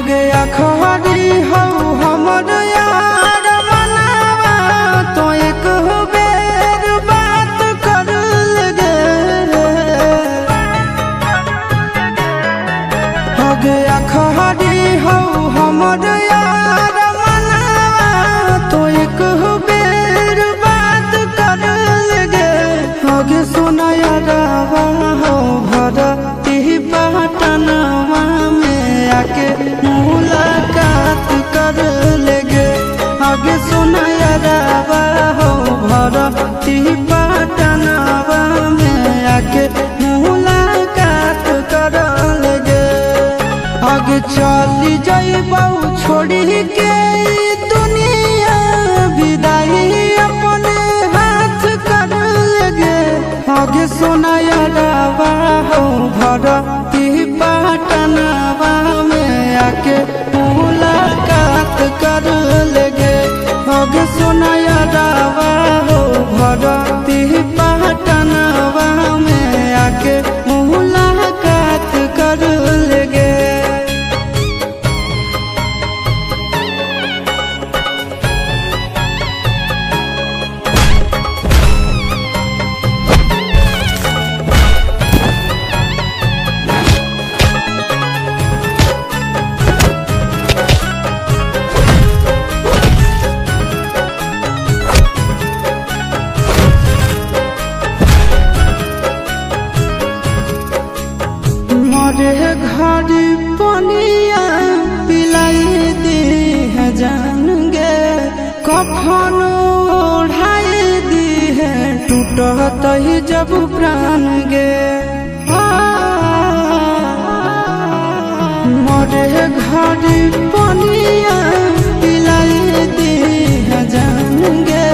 गया खरी हो हमर यार बनावा तो एक बेर बात कर लगे हो गया खरी हो हमर यार बनावा तो एक बेर बात कर लगे हो गे सोना यारवा हो भरती पटनवा में आके मुलाकात कर लेगे आगे सुना यारवा हो भरती पटनवा में आके मुलाकात कर लेगे आगे चली जाइबौ छोड़ी के दुनिया विदाई अपने हाथ कर लेगे आगे सुना यारवा हो भरती पटनवा में आके मुलाकात कर लेगे आगे सुना यारवा हो भरती पटनवा में आके मुलाकात कर लेगे। मरे घर पनिया पिलाई दी है जान गे कफन ओढ़ाई दी है टूटत ही जब प्राण गे मरे घर पनिया पिलाई दी है जान गे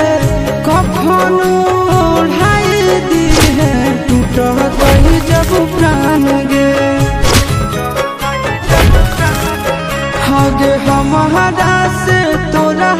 कफन ओढ़ाई दी है टूटत ही जब प्राण गे हमारा से तोरा